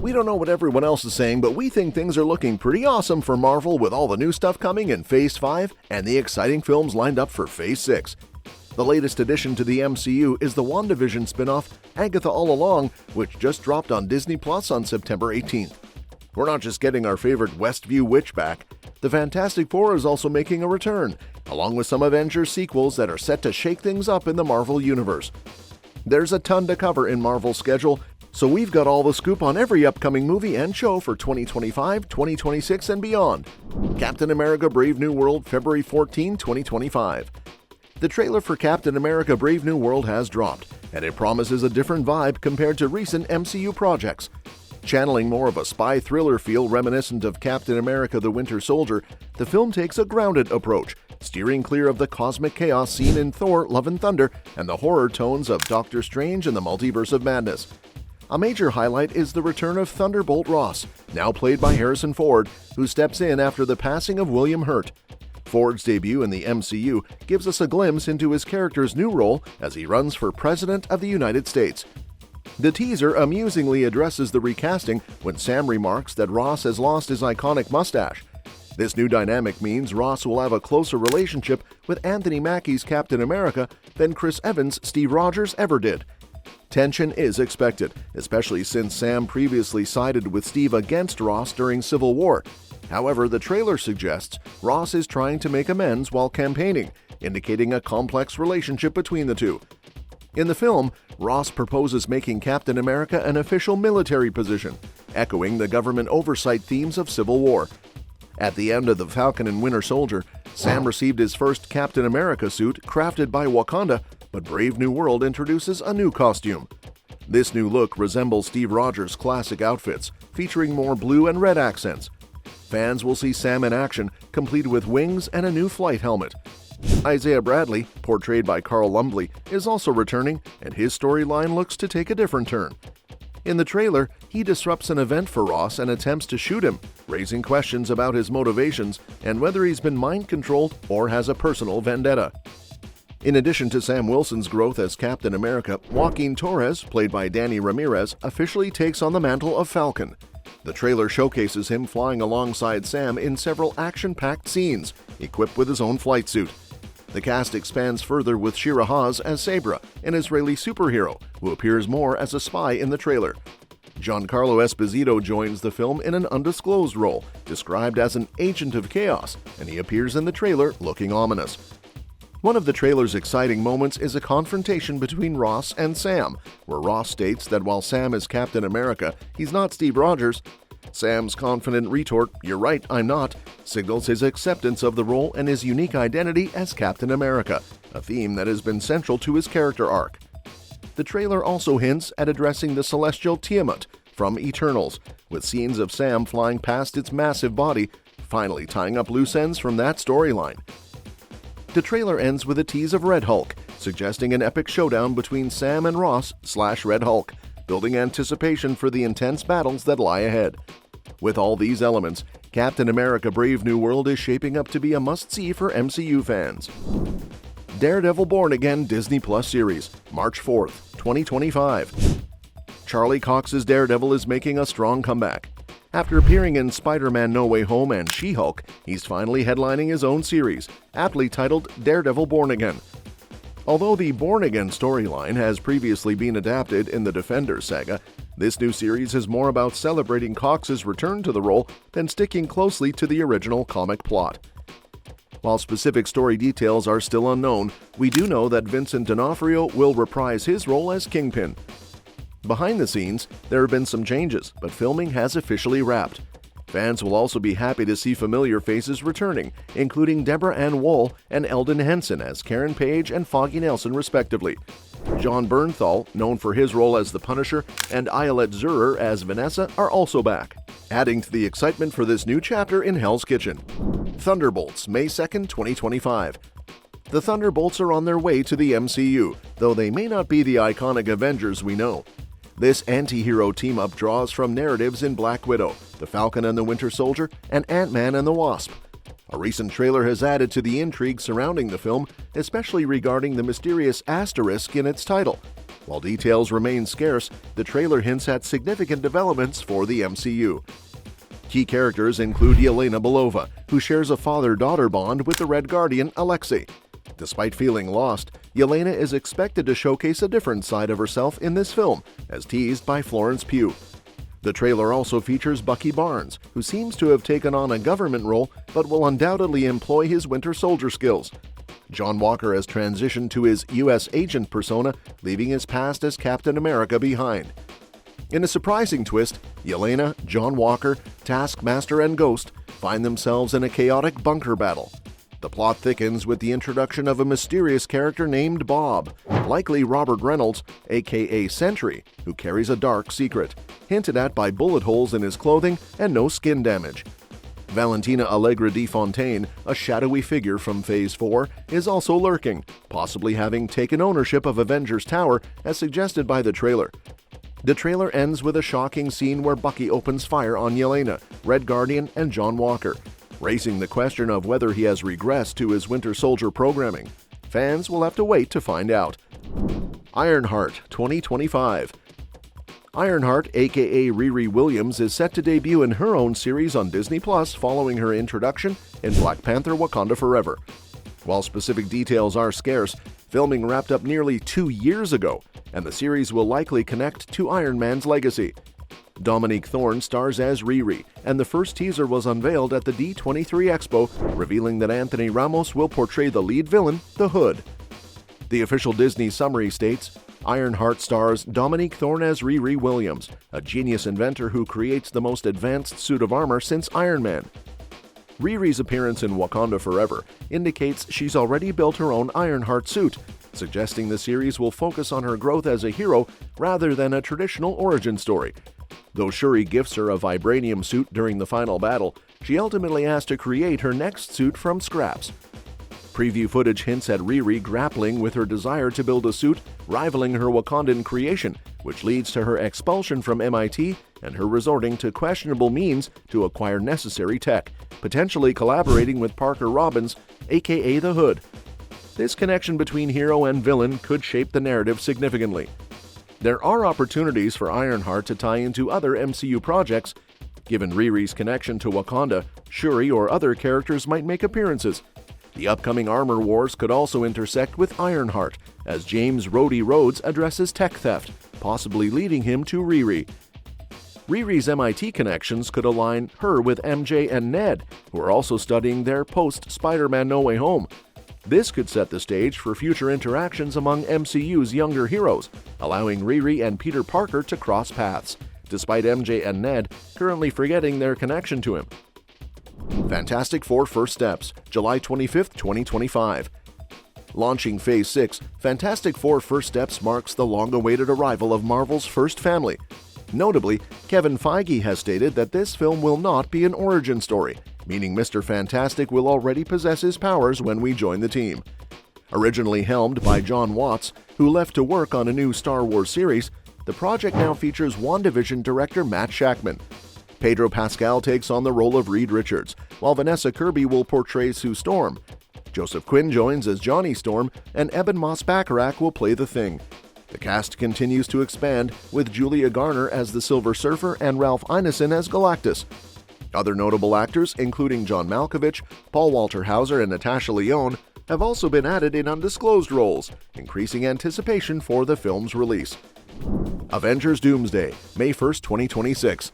We don't know what everyone else is saying, but we think things are looking pretty awesome for Marvel with all the new stuff coming in Phase 5 and the exciting films lined up for Phase 6. The latest addition to the MCU is the WandaVision spin-off Agatha All Along, which just dropped on Disney Plus on September 18th. We're not just getting our favorite Westview witch back, the Fantastic Four is also making a return, along with some Avengers sequels that are set to shake things up in the Marvel Universe. There's a ton to cover in Marvel's schedule, so we've got all the scoop on every upcoming movie and show for 2025, 2026, and beyond. Captain America Brave New World, February 14, 2025. The trailer for Captain America Brave New World has dropped, and it promises a different vibe compared to recent MCU projects. Channeling more of a spy thriller feel reminiscent of Captain America the Winter Soldier, the film takes a grounded approach, steering clear of the cosmic chaos seen in Thor: Love and Thunder and the horror tones of Doctor Strange and the Multiverse of Madness. A major highlight is the return of Thunderbolt Ross, now played by Harrison Ford, who steps in after the passing of William Hurt. Ford's debut in the MCU gives us a glimpse into his character's new role as he runs for President of the United States. The teaser amusingly addresses the recasting when Sam remarks that Ross has lost his iconic mustache. This new dynamic means Ross will have a closer relationship with Anthony Mackie's Captain America than Chris Evans' Steve Rogers ever did. Tension is expected, especially since Sam previously sided with Steve against Ross during Civil War. However, the trailer suggests Ross is trying to make amends while campaigning, indicating a complex relationship between the two. In the film, Ross proposes making Captain America an official military position, echoing the government oversight themes of Civil War. At the end of The Falcon and Winter Soldier, Sam received his first Captain America suit crafted by Wakanda, but Brave New World introduces a new costume. This new look resembles Steve Rogers' classic outfits, featuring more blue and red accents. Fans will see Sam in action, complete with wings and a new flight helmet. Isaiah Bradley, portrayed by Carl Lumbly, is also returning, and his storyline looks to take a different turn. In the trailer, he disrupts an event for Ross and attempts to shoot him, raising questions about his motivations and whether he's been mind-controlled or has a personal vendetta. In addition to Sam Wilson's growth as Captain America, Joaquin Torres, played by Danny Ramirez, officially takes on the mantle of Falcon. The trailer showcases him flying alongside Sam in several action-packed scenes, equipped with his own flight suit. The cast expands further with Shira Haas as Sabra, an Israeli superhero who appears more as a spy in the trailer. Giancarlo Esposito joins the film in an undisclosed role, described as an agent of chaos, and he appears in the trailer looking ominous. One of the trailer's exciting moments is a confrontation between Ross and Sam, where Ross states that while Sam is Captain America, he's not Steve Rogers. Sam's confident retort, "You're right, I'm not," signals his acceptance of the role and his unique identity as Captain America, a theme that has been central to his character arc. The trailer also hints at addressing the celestial Tiamat from Eternals, with scenes of Sam flying past its massive body, finally tying up loose ends from that storyline. The trailer ends with a tease of Red Hulk, suggesting an epic showdown between Sam and Ross/Red Hulk, building anticipation for the intense battles that lie ahead. With all these elements, Captain America Brave New World is shaping up to be a must-see for MCU fans. Daredevil Born Again Disney Plus series, March 4th, 2025. Charlie Cox's Daredevil is making a strong comeback. After appearing in Spider-Man No Way Home and She-Hulk, he's finally headlining his own series, aptly titled Daredevil Born Again. Although the Born Again storyline has previously been adapted in the Defenders saga, this new series is more about celebrating Cox's return to the role than sticking closely to the original comic plot. While specific story details are still unknown, we do know that Vincent D'Onofrio will reprise his role as Kingpin. Behind the scenes, there have been some changes, but filming has officially wrapped. Fans will also be happy to see familiar faces returning, including Deborah Ann Woll and Eldon Henson as Karen Page and Foggy Nelson, respectively. John Bernthal, known for his role as the Punisher, and Ayelet Zurer as Vanessa are also back, adding to the excitement for this new chapter in Hell's Kitchen. Thunderbolts, May 2nd, 2025. The Thunderbolts are on their way to the MCU, though they may not be the iconic Avengers we know. This anti-hero team-up draws from narratives in Black Widow, The Falcon and the Winter Soldier, and Ant-Man and the Wasp. A recent trailer has added to the intrigue surrounding the film, especially regarding the mysterious asterisk in its title. While details remain scarce, the trailer hints at significant developments for the MCU. Key characters include Yelena Belova, who shares a father-daughter bond with the Red Guardian, Alexei. Despite feeling lost, Yelena is expected to showcase a different side of herself in this film, as teased by Florence Pugh. The trailer also features Bucky Barnes, who seems to have taken on a government role but will undoubtedly employ his Winter Soldier skills. John Walker has transitioned to his U.S. agent persona, leaving his past as Captain America behind. In a surprising twist, Yelena, John Walker, Taskmaster, and Ghost find themselves in a chaotic bunker battle. The plot thickens with the introduction of a mysterious character named Bob, likely Robert Reynolds, aka Sentry, who carries a dark secret, hinted at by bullet holes in his clothing and no skin damage. Valentina Allegra de Fontaine, a shadowy figure from Phase 4, is also lurking, possibly having taken ownership of Avengers Tower as suggested by the trailer. The trailer ends with a shocking scene where Bucky opens fire on Yelena, Red Guardian, and John Walker, raising the question of whether he has regressed to his Winter Soldier programming. Fans will have to wait to find out. Ironheart 2025. Ironheart, aka Riri Williams, is set to debut in her own series on Disney Plus following her introduction in Black Panther: Wakanda Forever. While specific details are scarce, filming wrapped up nearly 2 years ago, and the series will likely connect to Iron Man's legacy. Dominique Thorne stars as Riri, and the first teaser was unveiled at the D23 Expo, revealing that Anthony Ramos will portray the lead villain, the Hood. The official Disney summary states, Ironheart stars Dominique Thorne as Riri Williams, a genius inventor who creates the most advanced suit of armor since Iron Man. Riri's appearance in Wakanda Forever indicates she's already built her own Ironheart suit, suggesting the series will focus on her growth as a hero rather than a traditional origin story. Though Shuri gifts her a vibranium suit during the final battle, she ultimately has to create her next suit from scraps. Preview footage hints at Riri grappling with her desire to build a suit rivaling her Wakandan creation, which leads to her expulsion from MIT and her resorting to questionable means to acquire necessary tech, potentially collaborating with Parker Robbins, aka the Hood. This connection between hero and villain could shape the narrative significantly. There are opportunities for Ironheart to tie into other MCU projects. Given Riri's connection to Wakanda, Shuri or other characters might make appearances. The upcoming Armor Wars could also intersect with Ironheart, as James Rhodey Rhodes addresses tech theft, possibly leading him to Riri. Riri's MIT connections could align her with MJ and Ned, who are also studying their post-Spider-Man No Way Home. This could set the stage for future interactions among MCU's younger heroes, allowing Riri and Peter Parker to cross paths, despite MJ and Ned currently forgetting their connection to him. Fantastic Four First Steps, July 25, 2025. Launching Phase 6, Fantastic Four First Steps marks the long-awaited arrival of Marvel's first family. Notably, Kevin Feige has stated that this film will not be an origin story, meaning Mr. Fantastic will already possess his powers when we join the team. Originally helmed by John Watts, who left to work on a new Star Wars series, the project now features WandaVision director Matt Shakman. Pedro Pascal takes on the role of Reed Richards, while Vanessa Kirby will portray Sue Storm. Joseph Quinn joins as Johnny Storm, and Eben Moss-Bacharach will play the Thing. The cast continues to expand, with Julia Garner as the Silver Surfer and Ralph Ineson as Galactus. Other notable actors, including John Malkovich, Paul Walter Hauser, and Natasha Lyonne, have also been added in undisclosed roles, increasing anticipation for the film's release. Avengers Doomsday, May 1, 2026.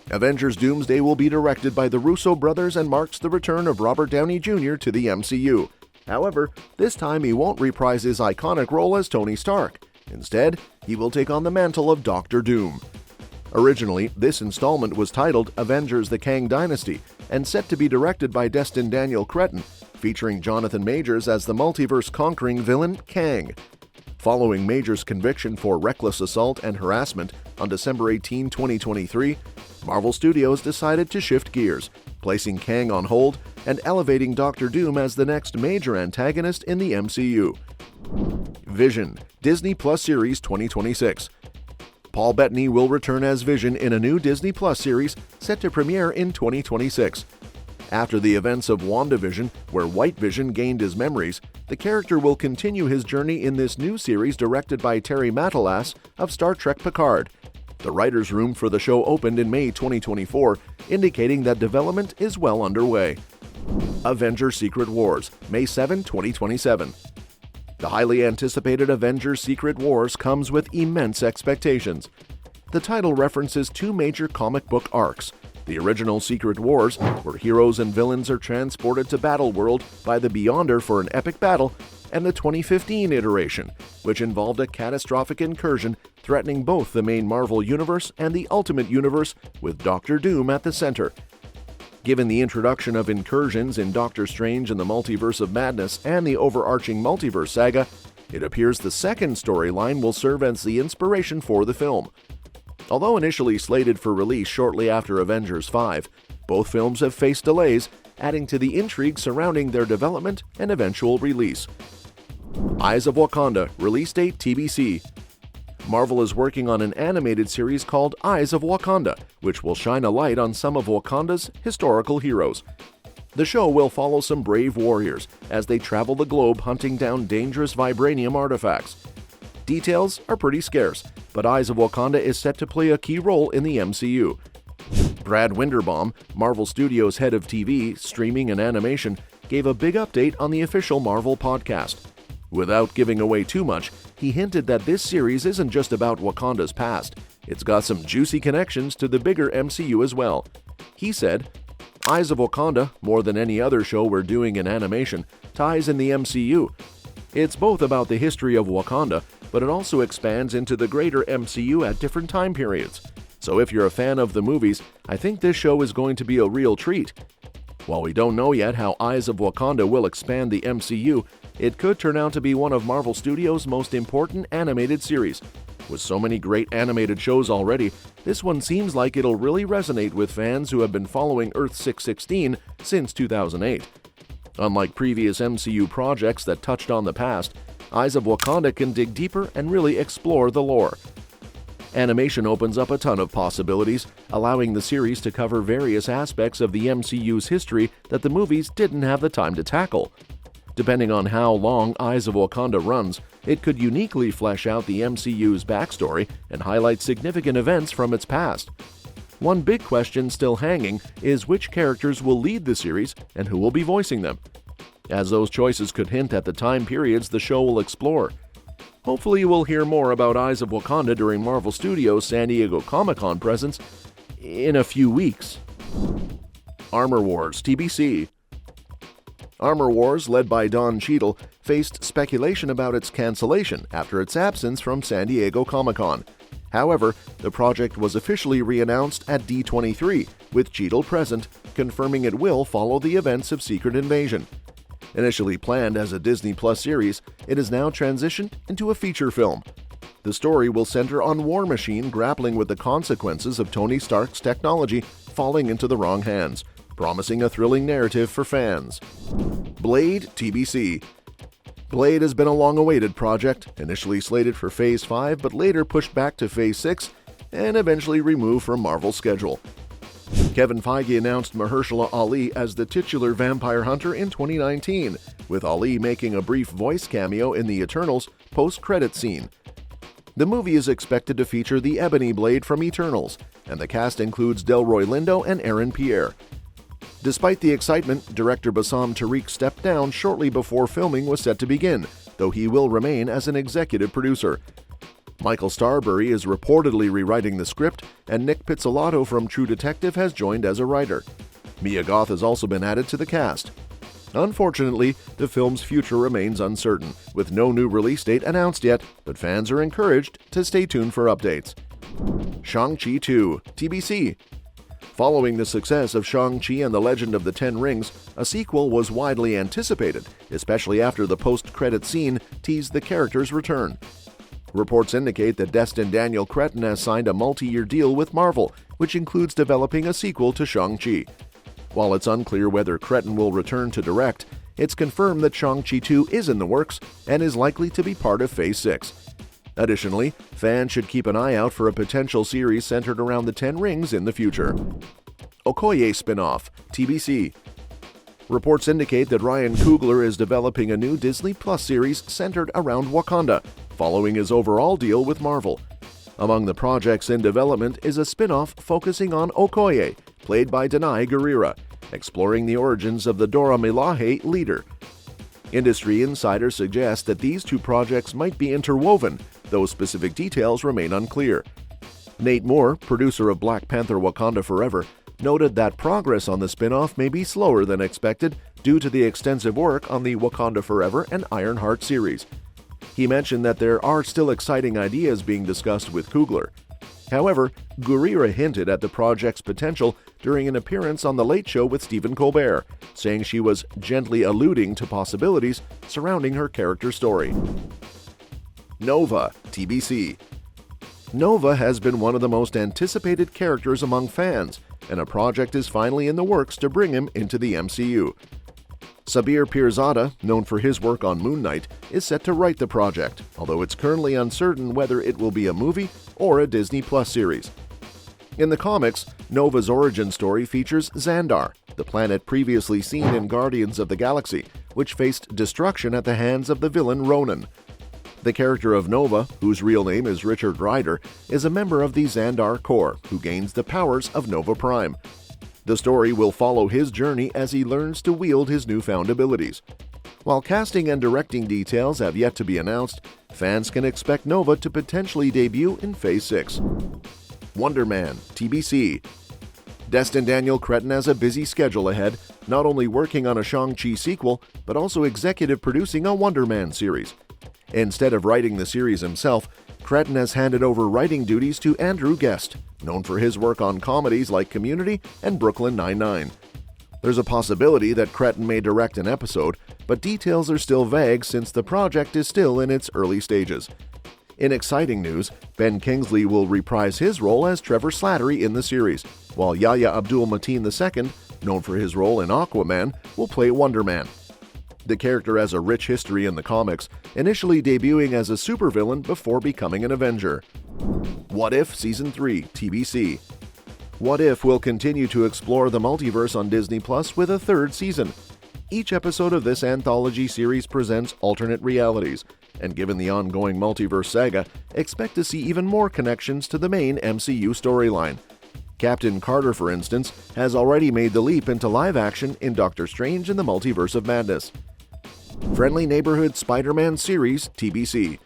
Avengers Doomsday will be directed by the Russo brothers and marks the return of Robert Downey Jr. to the MCU. However, this time he won't reprise his iconic role as Tony Stark. Instead, he will take on the mantle of Doctor Doom. Originally, this installment was titled Avengers: The Kang Dynasty and set to be directed by Destin Daniel Cretton, featuring Jonathan Majors as the multiverse-conquering villain Kang. Following Majors' conviction for reckless assault and harassment on December 18, 2023, Marvel Studios decided to shift gears, placing Kang on hold and elevating Doctor Doom as the next major antagonist in the MCU. Vision, Disney Plus Series 2026. Paul Bettany will return as Vision in a new Disney Plus series set to premiere in 2026. After the events of WandaVision, where White Vision gained his memories, the character will continue his journey in this new series directed by Terry Matalas of Star Trek Picard. The writer's room for the show opened in May 2024, indicating that development is well underway. Avengers Secret Wars, May 7, 2027. The highly anticipated Avengers Secret Wars comes with immense expectations. The title references two major comic book arcs: the original Secret Wars, where heroes and villains are transported to Battleworld by the Beyonder for an epic battle, and the 2015 iteration, which involved a catastrophic incursion threatening both the main Marvel Universe and the Ultimate Universe, with Doctor Doom at the center. Given the introduction of incursions in Doctor Strange and the Multiverse of Madness and the overarching multiverse saga, it appears the second storyline will serve as the inspiration for the film. Although initially slated for release shortly after Avengers 5, both films have faced delays, adding to the intrigue surrounding their development and eventual release. Eyes of Wakanda, release date TBC. Marvel is working on an animated series called Eyes of Wakanda, which will shine a light on some of Wakanda's historical heroes. The show will follow some brave warriors as they travel the globe hunting down dangerous vibranium artifacts. Details are pretty scarce, but Eyes of Wakanda is set to play a key role in the MCU. Brad Winderbaum, Marvel Studios' head of TV, streaming, and animation, gave a big update on the official Marvel podcast. Without giving away too much, he hinted that this series isn't just about Wakanda's past. It's got some juicy connections to the bigger MCU as well. He said, "Eyes of Wakanda, more than any other show we're doing in animation, ties in the MCU. It's both about the history of Wakanda, but it also expands into the greater MCU at different time periods. So if you're a fan of the movies, I think this show is going to be a real treat." While we don't know yet how Eyes of Wakanda will expand the MCU, it could turn out to be one of Marvel Studios' most important animated series. With so many great animated shows already, this one seems like it'll really resonate with fans who have been following Earth 616 since 2008. Unlike previous MCU projects that touched on the past, Eyes of Wakanda can dig deeper and really explore the lore. Animation opens up a ton of possibilities, allowing the series to cover various aspects of the MCU's history that the movies didn't have the time to tackle. Depending on how long Eyes of Wakanda runs, it could uniquely flesh out the MCU's backstory and highlight significant events from its past. One big question still hanging is which characters will lead the series and who will be voicing them, as those choices could hint at the time periods the show will explore. Hopefully we'll hear more about Eyes of Wakanda during Marvel Studios' San Diego Comic-Con presence in a few weeks. Armor Wars TBC. Armor Wars, led by Don Cheadle, faced speculation about its cancellation after its absence from San Diego Comic-Con. However, the project was officially re-announced at D23, with Cheadle present, confirming it will follow the events of Secret Invasion. Initially planned as a Disney Plus series, it is now transitioned into a feature film. The story will center on War Machine grappling with the consequences of Tony Stark's technology falling into the wrong hands, promising a thrilling narrative for fans. Blade TBC. Blade has been a long-awaited project, initially slated for Phase 5 but later pushed back to Phase 6 and eventually removed from Marvel's schedule. Kevin Feige announced Mahershala Ali as the titular vampire hunter in 2019, with Ali making a brief voice cameo in the Eternals post-credit scene. The movie is expected to feature the Ebony Blade from Eternals, and the cast includes Delroy Lindo and Aaron Pierre. Despite the excitement, director Bassam Tariq stepped down shortly before filming was set to begin, though he will remain as an executive producer. Michael Starbury is reportedly rewriting the script, and Nick Pizzolatto from True Detective has joined as a writer. Mia Goth has also been added to the cast. Unfortunately, the film's future remains uncertain, with no new release date announced yet, but fans are encouraged to stay tuned for updates. Shang-Chi 2, TBC. Following the success of Shang-Chi and the Legend of the Ten Rings, a sequel was widely anticipated, especially after the post-credit scene teased the character's return. Reports indicate that Destin Daniel Cretton has signed a multi-year deal with Marvel, which includes developing a sequel to Shang-Chi. While it's unclear whether Cretton will return to direct, it's confirmed that Shang-Chi 2 is in the works and is likely to be part of Phase 6. Additionally, fans should keep an eye out for a potential series centered around the Ten Rings in the future. Okoye spin-off, TBC. Reports indicate that Ryan Coogler is developing a new Disney Plus series centered around Wakanda, following his overall deal with Marvel. Among the projects in development is a spin-off focusing on Okoye, played by Danai Gurira, exploring the origins of the Dora Milaje leader. Industry insiders suggest that these two projects might be interwoven, though specific details remain unclear. Nate Moore, producer of Black Panther: Wakanda Forever, noted that progress on the spin-off may be slower than expected due to the extensive work on the Wakanda Forever and Ironheart series. He mentioned that there are still exciting ideas being discussed with Coogler. However, Gurira hinted at the project's potential during an appearance on The Late Show with Stephen Colbert, saying she was gently alluding to possibilities surrounding her character story. Nova, TBC. Nova has been one of the most anticipated characters among fans, and a project is finally in the works to bring him into the MCU. Sabir Pirzada, known for his work on Moon Knight, is set to write the project, although it's currently uncertain whether it will be a movie or a Disney Plus series. In the comics, Nova's origin story features Xandar, the planet previously seen in Guardians of the Galaxy, which faced destruction at the hands of the villain Ronan. The character of Nova, whose real name is Richard Ryder, is a member of the Xandar Corps, who gains the powers of Nova Prime. The story will follow his journey as he learns to wield his newfound abilities. While casting and directing details have yet to be announced, fans can expect Nova to potentially debut in Phase 6. Wonder Man, TBC. Destin Daniel Cretton has a busy schedule ahead, not only working on a Shang-Chi sequel, but also executive producing a Wonder Man series. Instead of writing the series himself, Cretton has handed over writing duties to Andrew Guest, known for his work on comedies like Community and Brooklyn Nine-Nine. There's a possibility that Cretton may direct an episode, but details are still vague since the project is still in its early stages. In exciting news, Ben Kingsley will reprise his role as Trevor Slattery in the series, while Yahya Abdul-Mateen II, known for his role in Aquaman, will play Wonder Man. The character has a rich history in the comics, initially debuting as a supervillain before becoming an Avenger. What If Season 3, TBC. What If will continue to explore the multiverse on Disney Plus with a third season. Each episode of this anthology series presents alternate realities, and given the ongoing multiverse saga, expect to see even more connections to the main MCU storyline. Captain Carter, for instance, has already made the leap into live action in Doctor Strange in the Multiverse of Madness. Friendly Neighborhood Spider-Man series, TBC.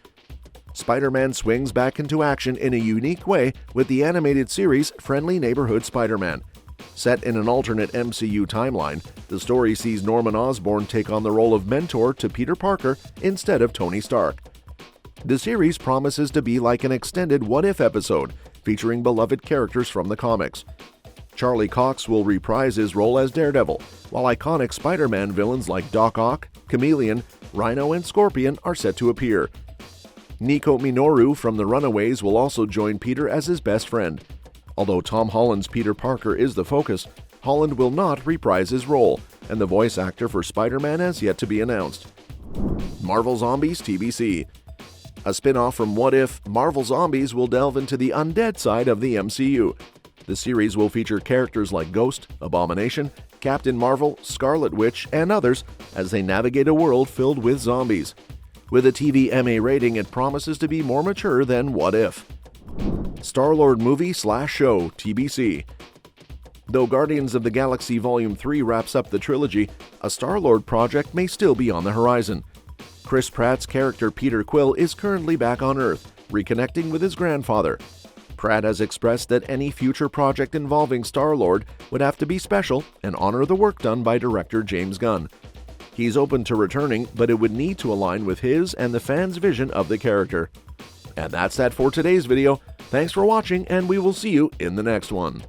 Spider-Man swings back into action in a unique way with the animated series Friendly Neighborhood Spider-Man. Set in an alternate MCU timeline, the story sees Norman Osborn take on the role of mentor to Peter Parker instead of Tony Stark. The series promises to be like an extended What If episode, featuring beloved characters from the comics. Charlie Cox will reprise his role as Daredevil, while iconic Spider-Man villains like Doc Ock, Chameleon, Rhino, and Scorpion are set to appear. Nico Minoru from The Runaways will also join Peter as his best friend. Although Tom Holland's Peter Parker is the focus, Holland will not reprise his role, and the voice actor for Spider-Man has yet to be announced. Marvel Zombies TBC. A spin-off from What If, Marvel Zombies will delve into the undead side of the MCU. The series will feature characters like Ghost, Abomination, Captain Marvel, Scarlet Witch, and others as they navigate a world filled with zombies. With a TV MA rating, it promises to be more mature than What If. Star-Lord movie/show, TBC. Though Guardians of the Galaxy Volume 3 wraps up the trilogy, a Star-Lord project may still be on the horizon. Chris Pratt's character Peter Quill is currently back on Earth, reconnecting with his grandfather. Pratt has expressed that any future project involving Star-Lord would have to be special and honor the work done by director James Gunn. He's open to returning, but it would need to align with his and the fans' vision of the character. And that's that for today's video. Thanks for watching, and we will see you in the next one.